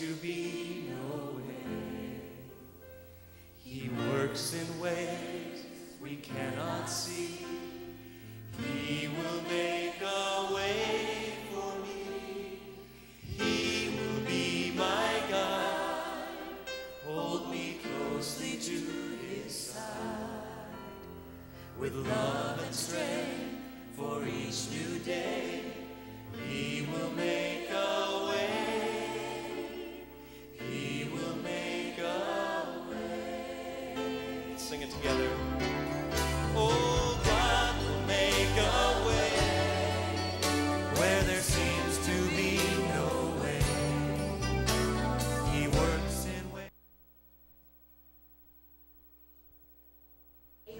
to be no way. He works in ways we cannot see. He will make a way for me. He will be my guide. Hold me closely to his side. With love and strength for each new day, he will make a way. He will make a way. Let's sing it together. Oh, God will make a way where there seems to be no way. He works in ways.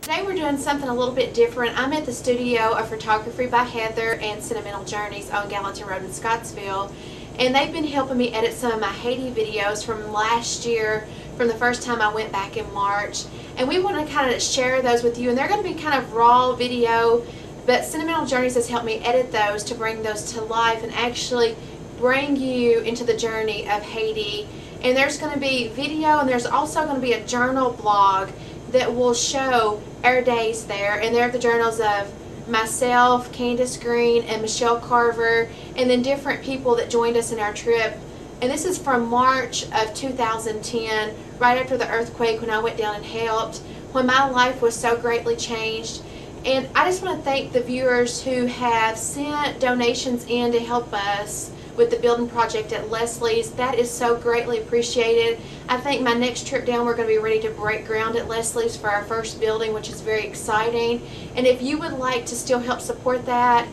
Today we're doing something a little bit different. I'm at the studio of photography by Heather and Sentimental Journeys on Gallatin Road in Scottsville, and they've been helping me edit some of my Haiti videos from last year, from the first time I went back in March, and we want to kind of share those with you. And they're going to be kind of raw video, but Sentimental Journeys has helped me edit those to bring those to life and actually bring you into the journey of Haiti. And there's going to be video, and there's also going to be a journal blog that will show our days there, and they're the journals of myself, Candace Green, and Michelle Carver, and then different people that joined us in our trip. And this is from March of 2010, right after the earthquake, when I went down and helped, when my life was so greatly changed. And I just want to thank the viewers who have sent donations in to help us with the building project at Leslie's. That is so greatly appreciated. I think my next trip down, we're going to be ready to break ground at Leslie's for our first building, which is very exciting. And if you would like to still help support that,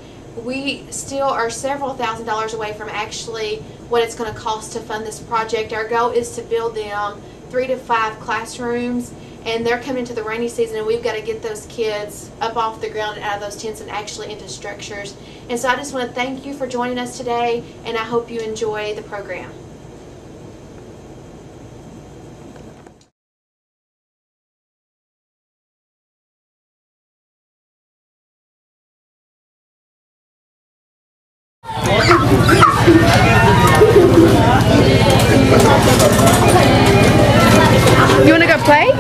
we still are several $1,000s away from actually what it's going to cost to fund this project. Our goal is to build them 3 to 5 classrooms, and they're coming into the rainy season, and we've got to get those kids up off the ground and out of those tents and actually into structures. And so I just want to thank you for joining us today, and I hope you enjoy the program. You want to go play?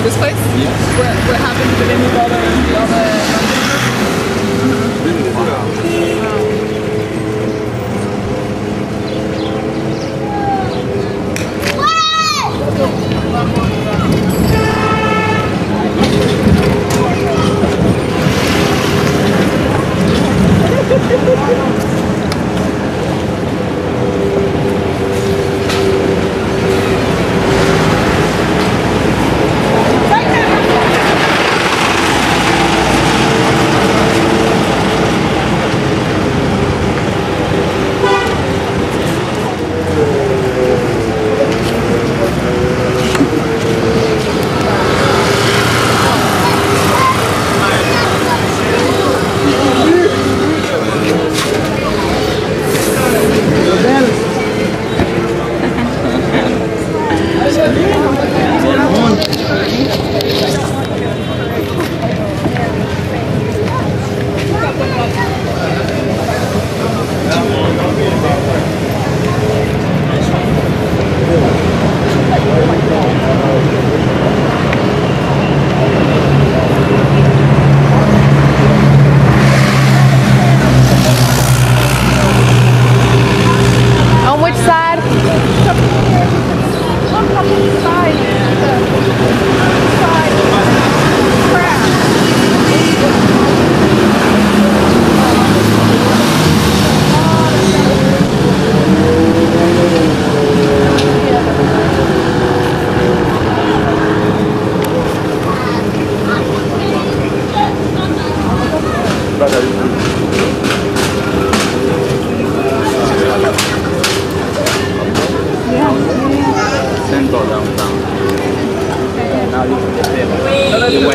This place? Yes. What happened to the move all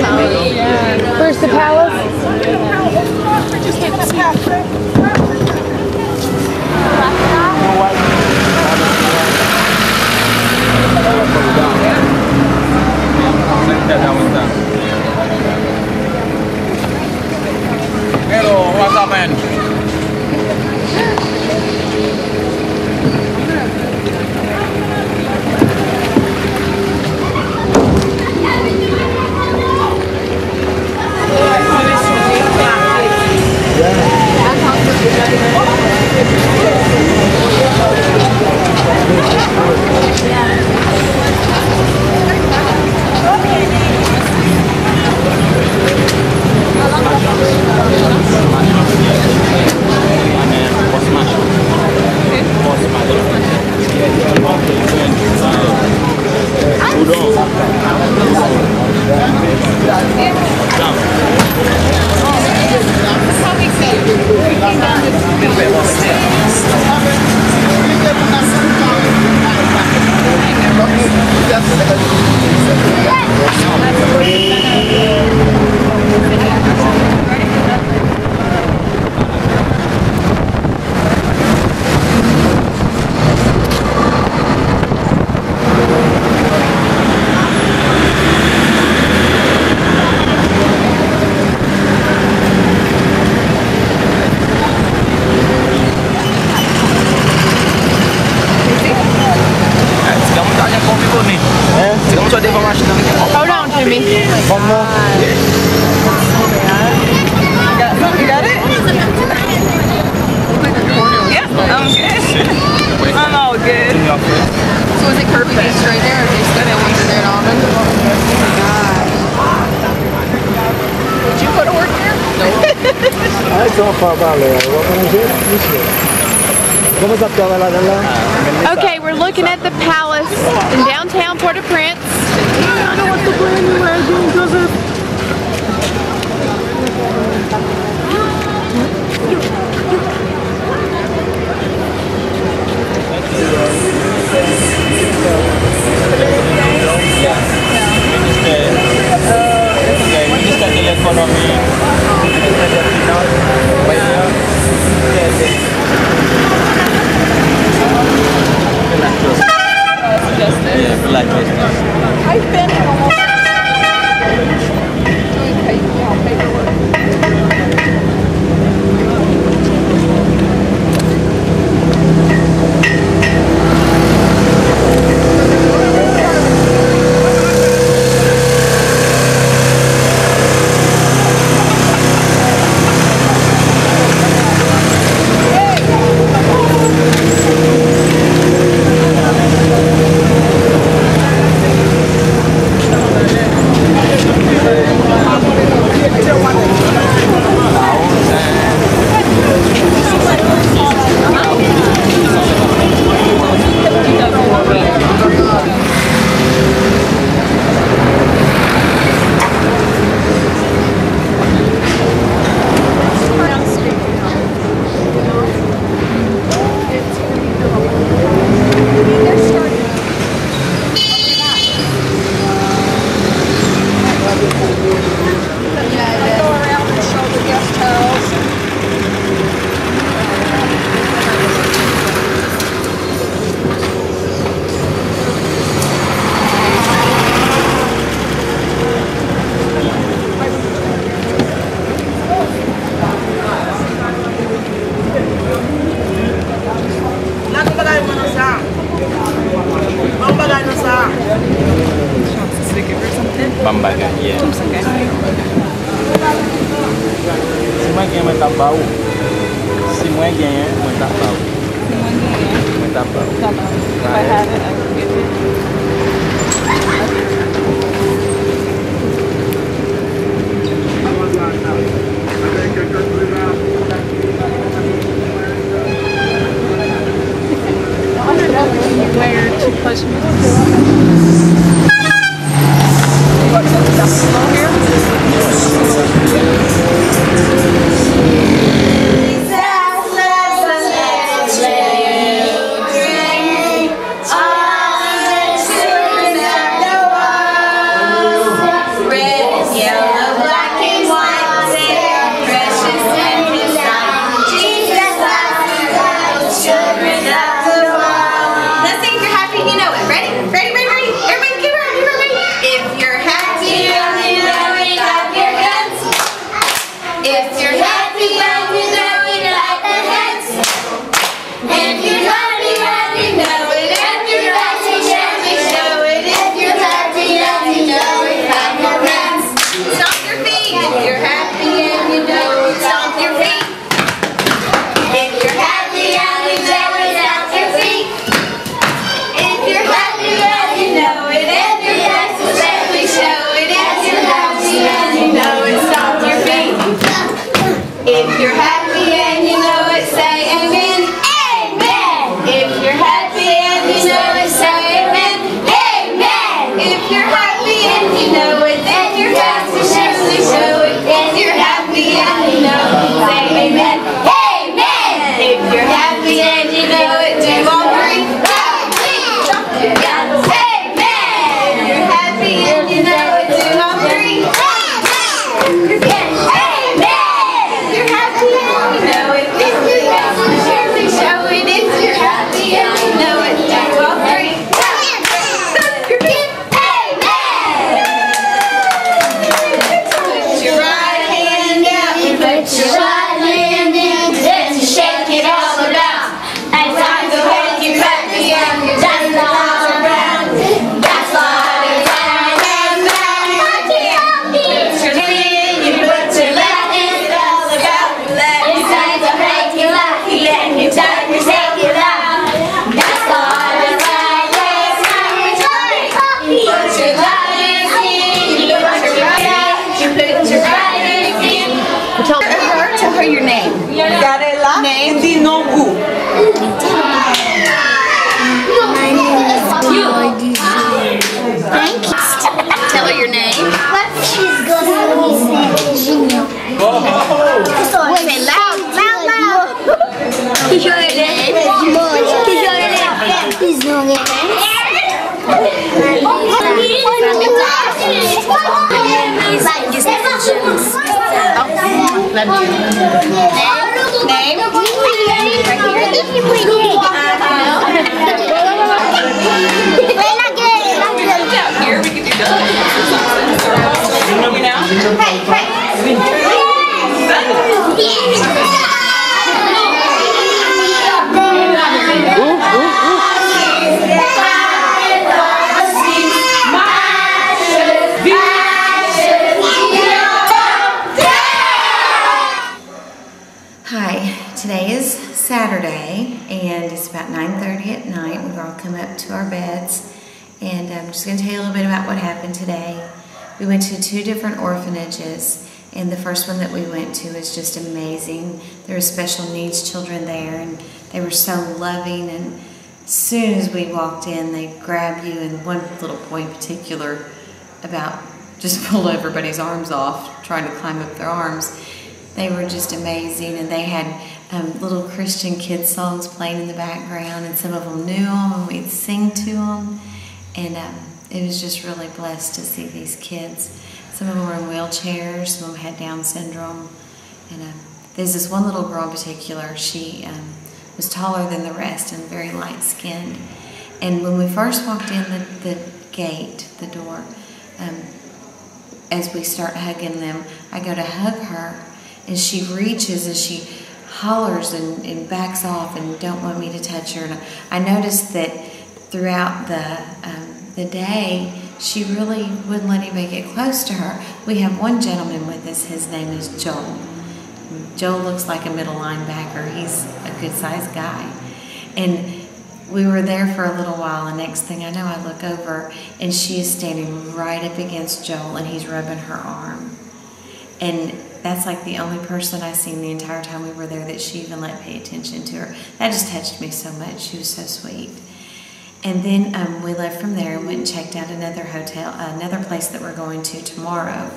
Where's the palace? Hello, what's up, man? Hold on to me. One more. You got it? Yeah, I'm good. I'm all good. So is it perfect straight there, or they said it went to their almond? Did you go to work there? No. Okay, we're looking at the palace in downtown Port-au-Prince. I've been in almost doing paperwork. Bambaga, yeah. Si mwen gen mwen tap ba ou? Si mwen gen, mwen tap ba ou? Mwen tap ba ou? If I had it, I would give it. Where to push me? What's up? That's slow here? Let's live, dream on. Say loud, loud, loud. He's your name. He's your name. He's your name. Here we can do that. Hi, today is Saturday and it's about 9:30 at night. We've all come up to our beds and I'm just going to tell you a little bit about what happened today. We went to 2 different orphanages and the first one that we went to was just amazing. There were special needs children there and they were so loving, and as soon as we walked in they grabbed you, and one little boy in particular about just pulled everybody's arms off trying to climb up their arms. They were just amazing, and they had little Christian kids songs playing in the background, and some of them knew them and we'd sing to them, and it was just really blessed to see these kids. Some of them were in wheelchairs, some of them had Down syndrome, and there's this one little girl in particular. She was taller than the rest and very light-skinned, and when we first walked in the gate, the door, as we start hugging them, I go to hug her, and she reaches and she hollers and backs off and don't want me to touch her. And I noticed that throughout the day, she really wouldn't let anybody get close to her. We have one gentleman with us. His name is Joel. Joel looks like a middle linebacker. He's a good-sized guy. And we were there for a little while, and next thing I know, I look over, and she is standing right up against Joel, and he's rubbing her arm. And that's like the only person I've seen the entire time we were there that she even let pay attention to her. That just touched me so much. She was so sweet. And then we left from there and went and checked out another hotel, another place that we're going to tomorrow.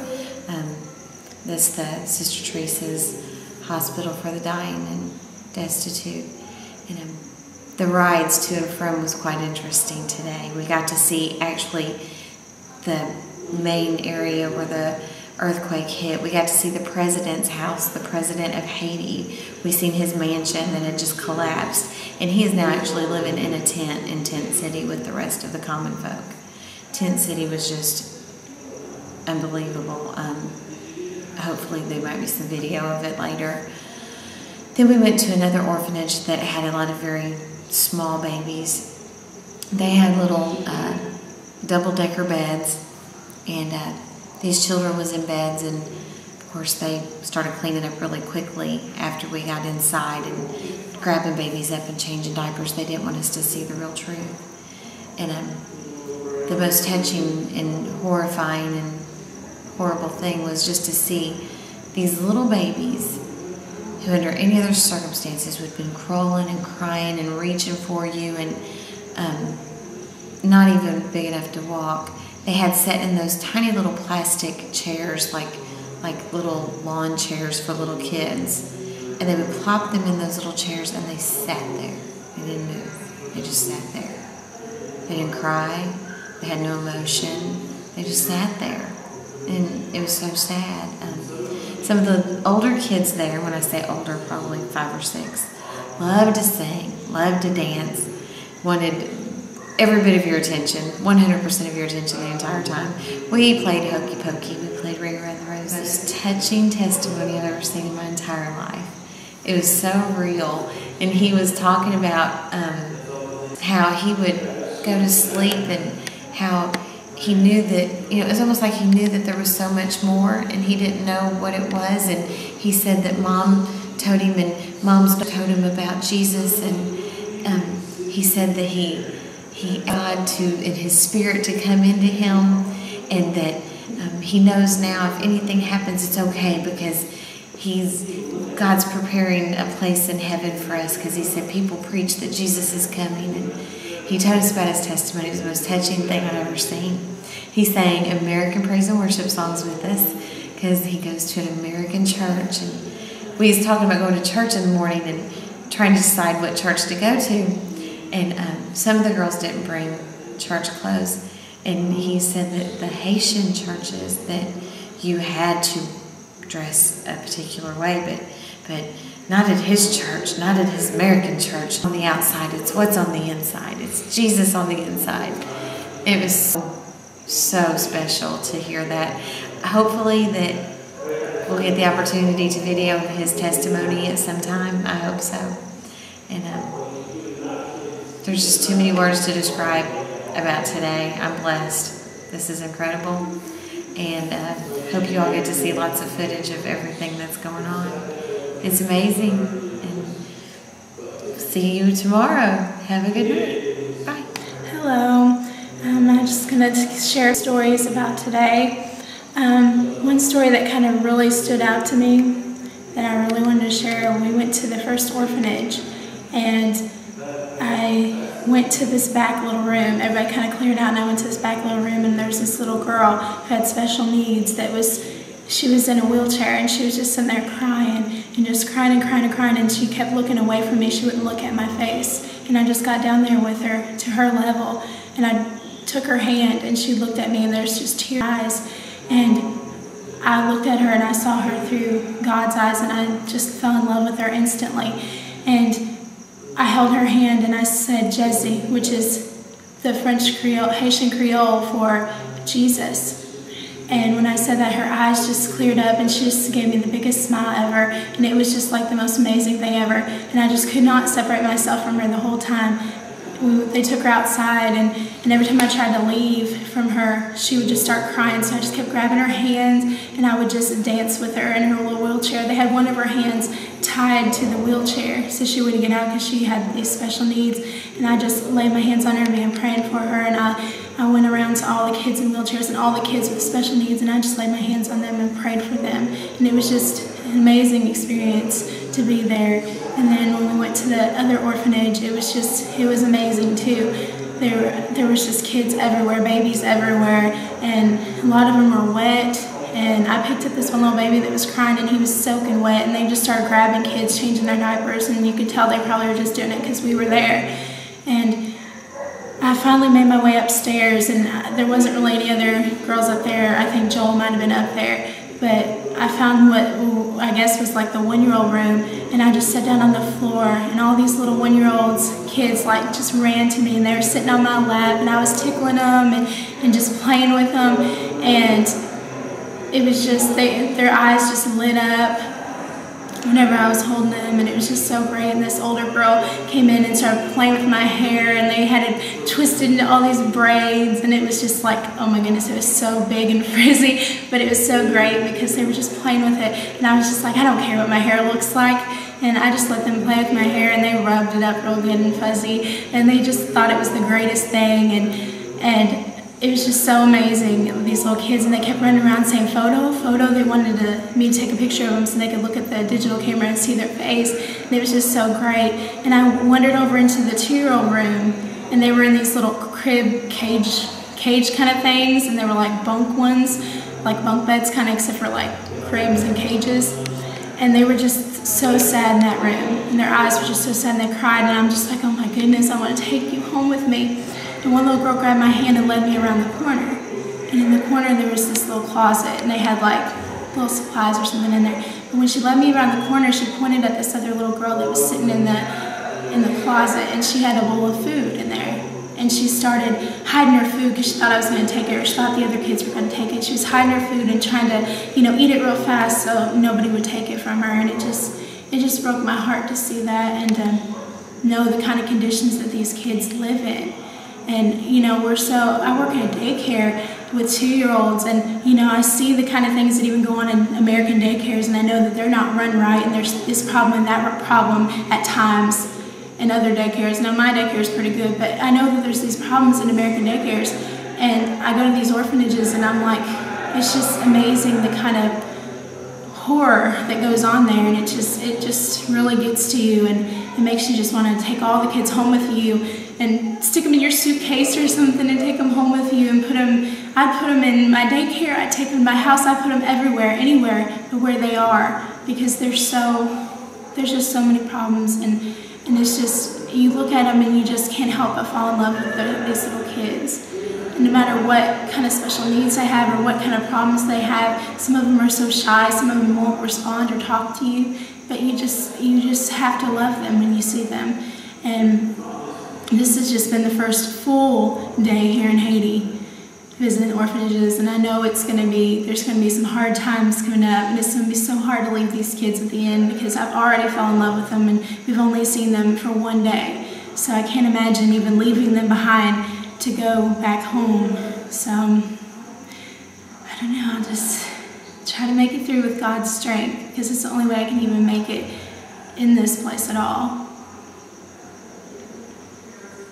That's the Sister Teresa's Hospital for the Dying and Destitute. And the rides to and from was quite interesting today. We got to see actually the main area where the earthquake hit. We got to see the president's house, the president of Haiti. We seen his mansion that had just collapsed, and he is now actually living in a tent in Tent City with the rest of the common folk. Tent City was just unbelievable. Hopefully there might be some video of it later. Then we went to another orphanage that had a lot of very small babies. They had little double-decker beds, and these children was in beds, and of course they started cleaning up really quickly after we got inside and grabbing babies up and changing diapers. They didn't want us to see the real truth. And the most touching and horrifying and horrible thing was just to see these little babies who under any other circumstances would have been crawling and crying and reaching for you and not even big enough to walk. They had sat in those tiny little plastic chairs, like little lawn chairs for little kids. And they would plop them in those little chairs and they sat there. They didn't move. They just sat there. They didn't cry. They had no emotion. They just sat there. And it was so sad. Some of the older kids there, when I say older, probably 5 or 6, loved to sing, loved to dance, wanted every bit of your attention, 100% of your attention the entire time. We played hokey pokey, we played Ring Around the Rosy. The most touching testimony I've ever seen in my entire life. It was so real. And he was talking about how he would go to sleep and how he knew that, it was almost like he knew that there was so much more and he didn't know what it was. And he said that Mom told him and Mom's told him about Jesus, and he said that he God to in his spirit to come into him, and that he knows now if anything happens it's okay because God's preparing a place in heaven for us, because he said people preach that Jesus is coming, and he told us about his testimony. It was the most touching thing I've ever seen. He sang American praise and worship songs with us because he goes to an American church, and we was talking about going to church in the morning and trying to decide what church to go to, and some of the girls didn't bring church clothes, and he said that the Haitian churches that you had to dress a particular way, but not at his church, not at his American church. On the outside, it's what's on the inside. It's Jesus on the inside. It was so special to hear that. Hopefully that we'll get the opportunity to video his testimony at some time. I hope so. And there's just too many words to describe about today. I'm blessed. This is incredible. And hope you all get to see lots of footage of everything that's going on. It's amazing. And see you tomorrow. Have a good night. Bye. Hello. I'm just going to share stories about today. One story that kind of really stood out to me that I really wanted to share, we went to the first orphanage, and I went to this back little room. Everybody kind of cleared out, and I went to this back little room, and there was this little girl who had special needs she was in a wheelchair, and she was just sitting there crying, and just crying and crying and crying, and she kept looking away from me. She wouldn't look at my face, and I just got down there with her to her level, and I took her hand, and she looked at me, and there's just tears in her eyes, and I looked at her, and I saw her through God's eyes, and I just fell in love with her instantly. And I held her hand, and I said Jesse, which is the French Creole, Haitian Creole for Jesus. And when I said that, her eyes just cleared up, and she just gave me the biggest smile ever, and it was just like the most amazing thing ever. And I just could not separate myself from her the whole time. They took her outside, and every time I tried to leave from her, she would just start crying, so I just kept grabbing her hands, and I would just dance with her in her little wheelchair. They had one of her hands tied to the wheelchair so she wouldn't get out because she had these special needs, and I just laid my hands on her and began praying for her, and I went around to all the kids in wheelchairs and all the kids with special needs, and I just laid my hands on them and prayed for them, and it was just an amazing experience to be there. And then when we went to the other orphanage, it was amazing too. There was just kids everywhere, babies everywhere, and a lot of them were wet. And I picked up this one little baby that was crying, and he was soaking wet, and they just started grabbing kids, changing their diapers, and you could tell they probably were just doing it because we were there. And I finally made my way upstairs, and there wasn't really any other girls up there. I think Joel might have been up there, but I found what I guess was like the 1-year-old room, and I just sat down on the floor, and all these little 1-year-olds, kids, like just ran to me, and they were sitting on my lap, and I was tickling them and just playing with them, and it was just, their eyes just lit up whenever I was holding them, and it was just so great. And this older girl came in and started playing with my hair, and they had it twisted into all these braids, and it was just like, oh my goodness, it was so big and frizzy, but it was so great because they were just playing with it, and I was just like, I don't care what my hair looks like, and I just let them play with my hair, and they rubbed it up real good and fuzzy, and they just thought it was the greatest thing, and it was just so amazing, these little kids, and they kept running around saying, photo, photo. They wanted me to take a picture of them so they could look at the digital camera and see their face, and it was just so great. And I wandered over into the 2-year-old room, and they were in these little crib cage kind of things, and they were like bunk ones, like bunk beds kind of, except for like cribs and cages. And they were just so sad in that room, and their eyes were just so sad, and they cried, and I'm just like, oh my goodness, I want to take you home with me. And one little girl grabbed my hand and led me around the corner. And in the corner there was this little closet, and they had like little supplies or something in there. And when she led me around the corner, she pointed at this other little girl that was sitting in the closet, and she had a bowl of food in there. And she started hiding her food because she thought I was going to take it, or she thought the other kids were going to take it. She was hiding her food and trying to, eat it real fast so nobody would take it from her. And it just broke my heart to see that and to know the kind of conditions that these kids live in. And, I work in a daycare with 2-year-olds, and, I see the kind of things that even go on in American daycares, and I know that they're not run right, and there's this problem and that problem at times in other daycares. Now, my daycare is pretty good, but I know that there's these problems in American daycares, and I go to these orphanages, and I'm like, it's just amazing the kind of horror that goes on there, and it just really gets to you, and it makes you just want to take all the kids home with you and stick them in your suitcase or something and take them home with you and put them I'd put them in my daycare, I'd take them to my house, I put them everywhere, anywhere but where they are, because there's just so many problems, and it's just, you look at them and you just can't help but fall in love with these little kids. And no matter what kind of special needs they have or what kind of problems they have, some of them are so shy, some of them won't respond or talk to you, but you just have to love them when you see them. And this has just been the first full day here in Haiti, visiting orphanages, and I know there's going to be some hard times coming up, and it's going to be so hard to leave these kids at the end, because I've already fallen in love with them, and we've only seen them for one day, so I can't imagine even leaving them behind to go back home. So I don't know, I'll just try to make it through with God's strength, because it's the only way I can even make it in this place at all.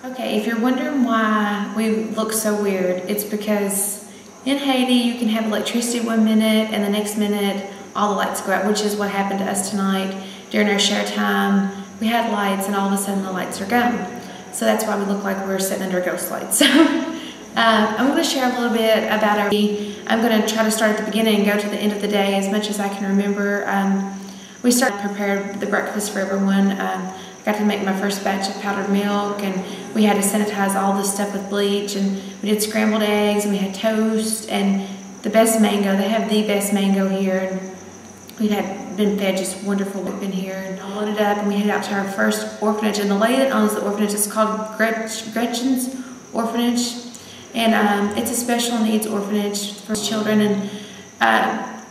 Okay, if you're wondering why we look so weird, it's because in Haiti you can have electricity 1 minute and the next minute all the lights go out, which is what happened to us tonight. During our share time, we had lights and all of a sudden the lights are gone. So that's why we look like we're sitting under ghost lights. So I'm going to share a little bit about our day. I'm going to try to start at the beginning and go to the end of the day as much as I can remember. We started to prepare the breakfast for everyone. Got to make my first batch of powdered milk, and we had to sanitize all this stuff with bleach, and we did scrambled eggs, and we had toast, and the best mango. They have the best mango here, and we'd been fed just wonderful. We've been here and all loaded up, and we headed out to our first orphanage, and the lady that owns the orphanage is called Gretchen's Orphanage, and it's a special needs orphanage for children. And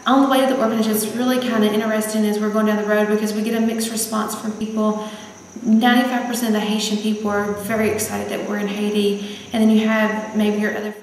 on the way to the orphanage, it's really kind of interesting as we're going down the road, because we get a mixed response from people. 95% of the Haitian people are very excited that we're in Haiti, and then you have maybe your other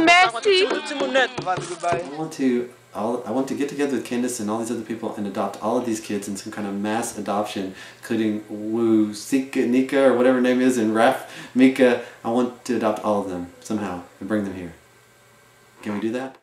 Merci. I want to get together with Candace and all these other people and adopt all of these kids in some kind of mass adoption, including Wu, Sika, Nika, or whatever her name is, and Raf, Mika. I want to adopt all of them somehow and bring them here. Can we do that?